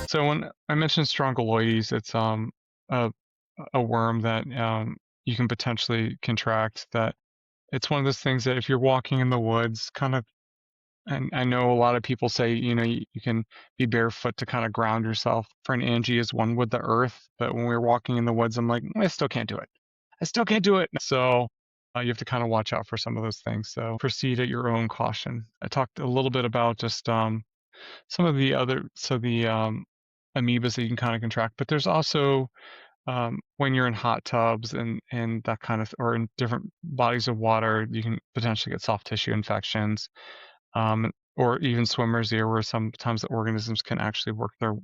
So when I mentioned strongyloides, it's a a worm that you can potentially contract. That it's one of those things that if you're walking in the woods, kind of, and I know a lot of people say, you can be barefoot to kind of ground yourself. For an Angie is one with the earth, but when we're walking in the woods, I'm like, I still can't do it. I still can't do it. So you have to kind of watch out for some of those things. So proceed at your own caution. I talked a little bit about just some of the other, so the amoebas that you can kind of contract, but there's also when you're in hot tubs and that kind of, or in different bodies of water, you can potentially get soft tissue infections, or even swimmer's ear, where sometimes the organisms can actually work their,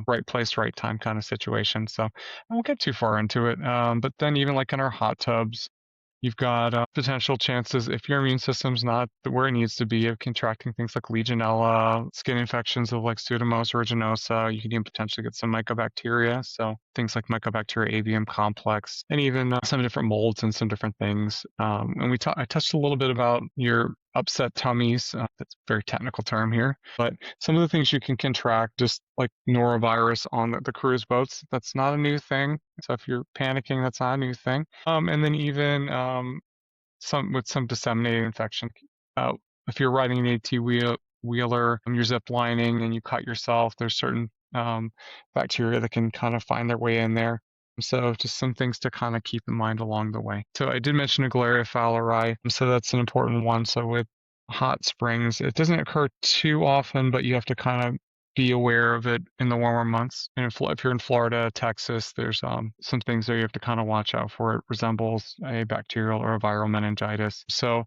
right place, right time kind of situation. So I won't get too far into it. But then even like in our hot tubs, you've got potential chances, if your immune system's not where it needs to be, of contracting things like Legionella, skin infections of like Pseudomonas aeruginosa. You can even potentially get some mycobacteria. So things like Mycobacteria avium complex, and even some different molds and some different things. And I touched a little bit about your upset tummies. That's a very technical term here, but some of the things you can contract, just like norovirus on the cruise boats, that's not a new thing. So if you're panicking, that's not a new thing. And then even some disseminated infection. Uh, if you're riding an wheeler, you're zip lining and you cut yourself, there's certain bacteria that can kind of find their way in there. So just some things to kind of keep in mind along the way. So I did mention Naegleria fowleri, so that's an important one. So with hot springs, it doesn't occur too often, but you have to kind of be aware of it in the warmer months. And if you're in Florida, Texas, there's some things there you have to kind of watch out for. It resembles a bacterial or a viral meningitis. So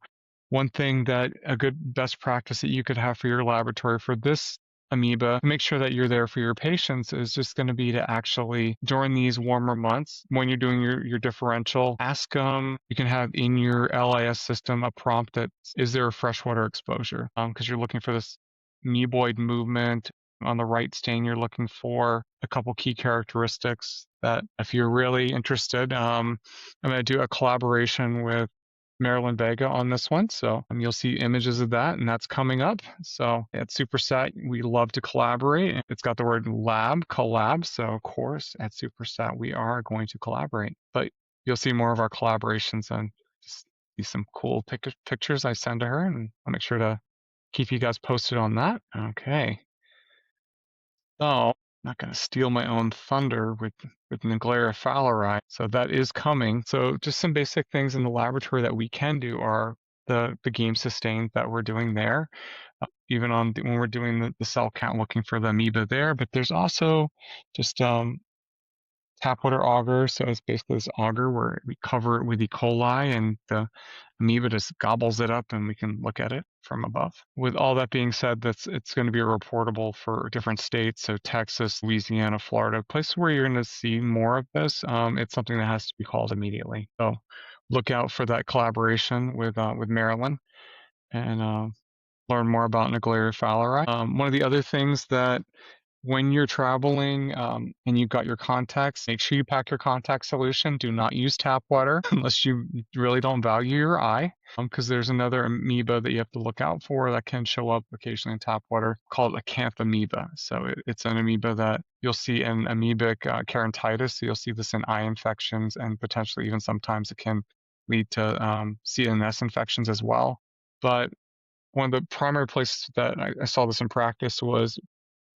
one thing that a good best practice that you could have for your laboratory for this amoeba, make sure that you're there for your patients, is just going to be to actually, during these warmer months, when you're doing your differential, ask them, you can have in your LIS system a prompt that, is there a freshwater exposure? Because you're looking for this amoeboid movement. On the right stain, you're looking for a couple key characteristics that, if you're really interested, I'm going to do a collaboration with Marilyn Vega on this one. So you'll see images of that, and that's coming up. So at SUPERSTAT, we love to collaborate. It's got the word lab, collab. So of course, at SUPERSTAT, we are going to collaborate. But you'll see more of our collaborations and just see some cool pictures I send to her, and I'll make sure to keep you guys posted on that. Okay. So I'm not going to steal my own thunder with Naegleria fowleri. So that is coming. So just some basic things in the laboratory that we can do are the game sustain that we're doing there, even when we're doing the cell count, looking for the amoeba there. But there's also just tap water auger. So it's basically this auger where we cover it with E. coli and the amoeba just gobbles it up and we can look at it from above. With all that being said, it's going to be reportable for different states. So Texas, Louisiana, Florida, places where you're going to see more of this. It's something that has to be called immediately. So look out for that collaboration with Maryland and learn more about Naegleria fowleri. One of the other things that, when you're traveling and you've got your contacts, make sure you pack your contact solution. Do not use tap water unless you really don't value your eye, because there's another amoeba that you have to look out for that can show up occasionally in tap water called acanthamiba. So it's an amoeba that you'll see in amoebic keratitis. So you'll see this in eye infections, and potentially even sometimes it can lead to CNS infections as well. But one of the primary places that I saw this in practice was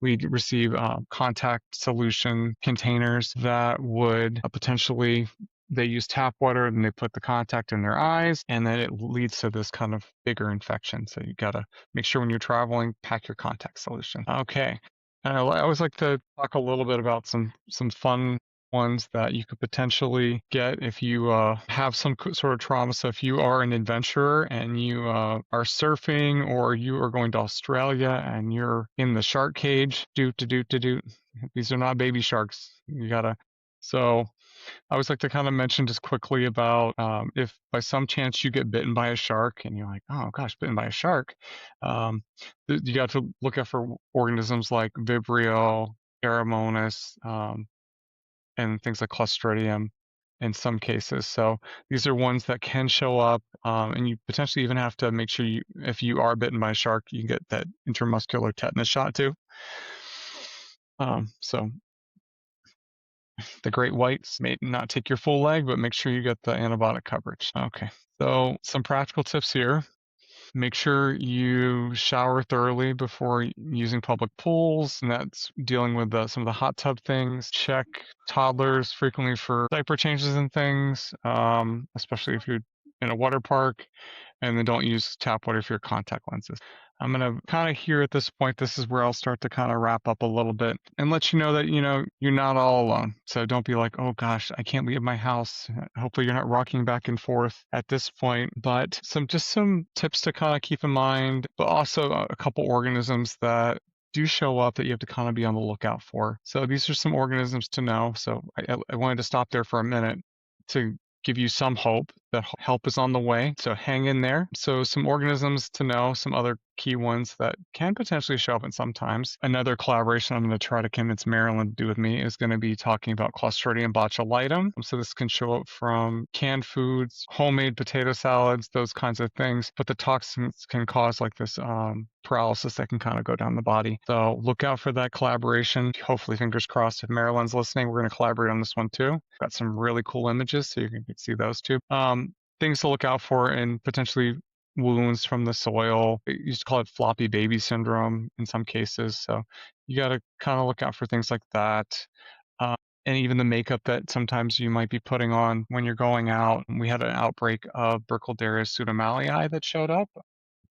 we'd receive contact solution containers that would potentially, they use tap water and they put the contact in their eyes, and then it leads to this kind of bigger infection. So you got to make sure when you're traveling, pack your contact solution. Okay. And I always like to talk a little bit about some fun ones that you could potentially get if you have some sort of trauma. So if you are an adventurer and you are surfing, or you are going to Australia and you're in the shark cage, these are not baby sharks. You gotta. So I always like to kind of mention just quickly about if by some chance you get bitten by a shark and you're like, oh gosh, bitten by a shark, you got to look out for organisms like Vibrio, Aeromonas, and things like Clostridium in some cases. So these are ones that can show up, and you potentially even have to make sure if you are bitten by a shark, you can get that intramuscular tetanus shot too. So the great whites may not take your full leg, but make sure you get the antibiotic coverage. Okay. So some practical tips here. Make sure you shower thoroughly before using public pools, and that's dealing with some of the hot tub things. Check toddlers frequently for diaper changes and things, especially if you're in a water park, and then don't use tap water for your contact lenses. I'm going to kind of here at this point, this is where I'll start to kind of wrap up a little bit and let you know that, you're not all alone. So don't be like, oh gosh, I can't leave my house. Hopefully you're not rocking back and forth at this point, but some tips to kind of keep in mind, but also a couple organisms that do show up that you have to kind of be on the lookout for. So these are some organisms to know. So I wanted to stop there for a minute to give you some hope that help is on the way. So hang in there. So some organisms to know, some other key ones that can potentially show up at sometimes. Another collaboration I'm going to try to convince Marilyn to do with me is going to be talking about Clostridium botulitum. So this can show up from canned foods, homemade potato salads, those kinds of things. But the toxins can cause like this paralysis that can kind of go down the body. So look out for that collaboration. Hopefully, fingers crossed, if Marilyn's listening, we're going to collaborate on this one too. Got some really cool images, so you can see those too. Things to look out for and potentially wounds from the soil. They used to call it floppy baby syndrome in some cases. So you got to kind of look out for things like that. Uh, and even the makeup that sometimes you might be putting on when you're going out. We had an outbreak of Burkholderia pseudomallei that showed up.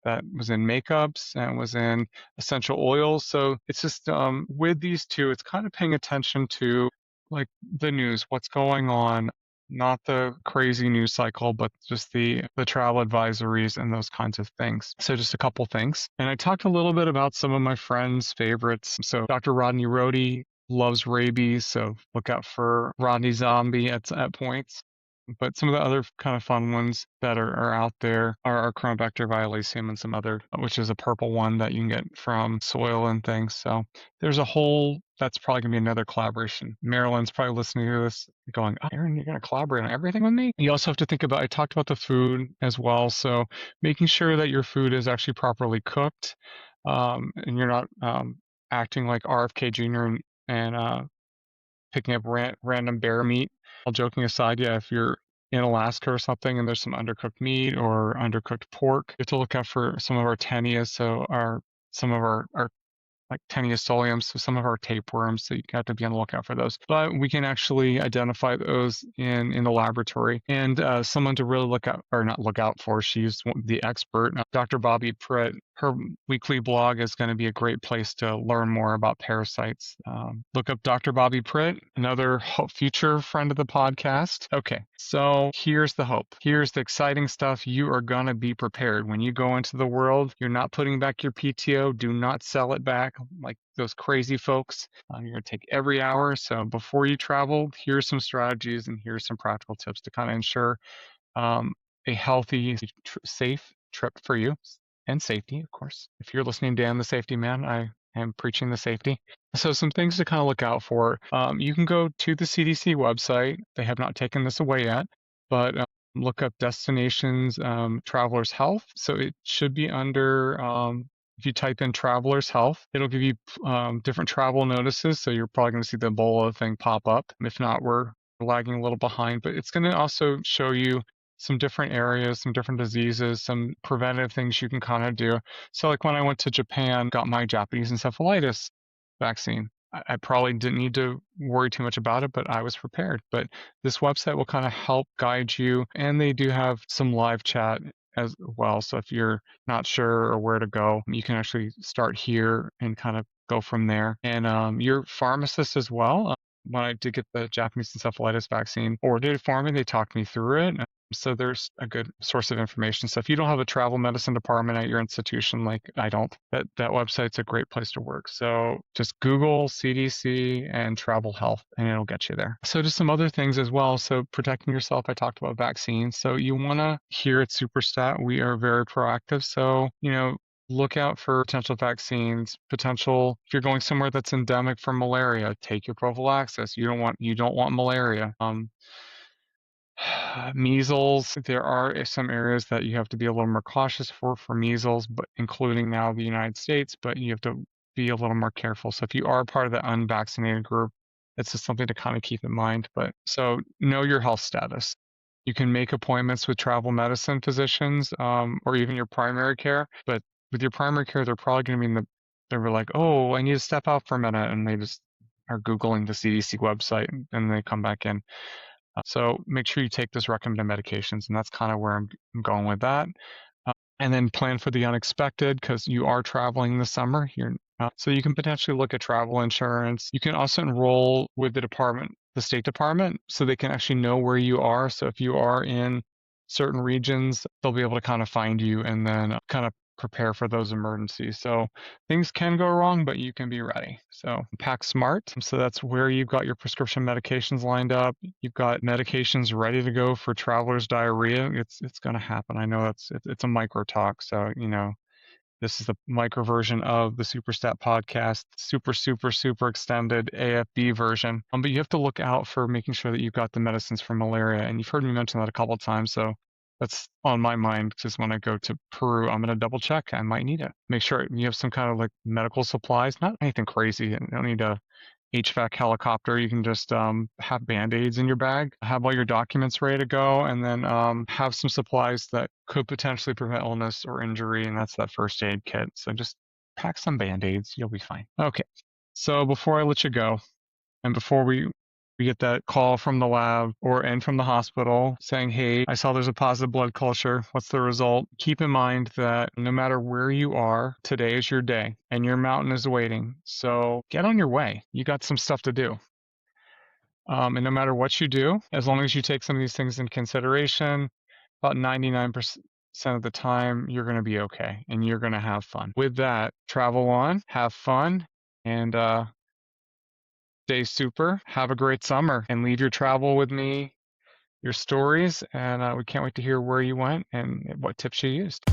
That was in makeups and was in essential oils. So it's just with these two, it's kind of paying attention to like the news, what's going on, not the crazy news cycle, but just the travel advisories and those kinds of things. So just a couple things. And I talked a little bit about some of my friends' favorites. So Dr. Rodney Rohde loves rabies, so look out for Rodney Zombie at points. But some of the other kind of fun ones that are out there are Chronobacter violaceum and some other, which is a purple one that you can get from soil and things. So there's a whole, that's probably going to be another collaboration. Marilyn's probably listening to this going, oh, Aaron, you're going to collaborate on everything with me? You also have to think about, I talked about the food as well. So making sure that your food is actually properly cooked and you're not acting like RFK Jr. and picking up random bear meat. All joking aside, yeah, if you're in Alaska or something and there's some undercooked meat or undercooked pork, you have to look out for some of our tenias. So some of our like Taenia solium, so some of our tapeworms, so you have to be on the lookout for those. But we can actually identify those in the laboratory. And someone to really look out, or not look out for, she's the expert, Dr. Bobby Pritt. Her weekly blog is going to be a great place to learn more about parasites. Look up Dr. Bobby Pritt, another future friend of the podcast. Okay, so here's the hope. Here's the exciting stuff. You are going to be prepared. When you go into the world, you're not putting back your PTO. Do not sell it back like those crazy folks. You're going to take every hour. So before you travel, here's some strategies and here's some practical tips to kind of ensure a healthy, safe trip for you and safety, of course. If you're listening, Dan, the safety man, I am preaching the safety. So some things to kind of look out for. You can go to the CDC website. They have not taken this away yet, but look up destinations, travelers health. So it should be under, if you type in travelers health, it'll give you different travel notices. So you're probably going to see the Ebola thing pop up. If not, we're lagging a little behind, but it's going to also show you some different areas, some different diseases, some preventive things you can kind of do. So like when I went to Japan, got my Japanese encephalitis vaccine. I probably didn't need to worry too much about it, but I was prepared. But this website will kind of help guide you, and they do have some live chat as well. So if you're not sure or where to go, you can actually start here and kind of go from there. And your pharmacist as well. When I did get the Japanese encephalitis vaccine ordered for me, they talked me through it. So there's a good source of information. So if you don't have a travel medicine department at your institution, like I don't, that website's a great place to work. So just Google CDC and travel health and it'll get you there. So just some other things as well. So protecting yourself, I talked about vaccines. So you want to, here at SUPERSTAT, we are very proactive. So, look out for potential vaccines, if you're going somewhere that's endemic for malaria, take your prophylaxis. You don't want malaria. Measles, there are some areas that you have to be a little more cautious for measles, but including now the United States, but you have to be a little more careful. So if you are part of the unvaccinated group, it's just something to kind of keep in mind. But so know your health status. You can make appointments with travel medicine physicians, or even your primary care. But with your primary care, they're probably going to be they're like, oh, I need to step out for a minute, and they just are Googling the CDC website and they come back in. So make sure you take those recommended medications, and that's kind of where I'm going with that. And then plan for the unexpected because you are traveling this summer. So you can potentially look at travel insurance. You can also enroll with the State Department, so they can actually know where you are. So if you are in certain regions, they'll be able to kind of find you and then kind of prepare for those emergencies. So things can go wrong, but you can be ready. So pack smart. So that's where you've got your prescription medications lined up. You've got medications ready to go for traveler's diarrhea. It's going to happen. I know it's a micro talk. So, this is the micro version of the SUPERSTAT podcast, super extended AFB version. But you have to look out for making sure that you've got the medicines for malaria. And you've heard me mention that a couple of times. So that's on my mind because when I go to Peru, I'm going to double check. I might need it. Make sure you have some kind of like medical supplies, not anything crazy. You don't need a HVAC helicopter. You can just have Band-Aids in your bag, have all your documents ready to go, and then have some supplies that could potentially prevent illness or injury, and that's that first aid kit. So just pack some Band-Aids. You'll be fine. Okay. So before I let you go, and before we get that call from the lab and from the hospital saying, hey, I saw there's a positive blood culture. What's the result? Keep in mind that no matter where you are, today is your day and your mountain is waiting. So get on your way. You got some stuff to do. And no matter what you do, as long as you take some of these things into consideration, about 99% of the time, you're going to be okay and you're going to have fun. With that, travel on, have fun, and stay super. Have a great summer and leave your travel with me, your stories, and we can't wait to hear where you went and what tips you used.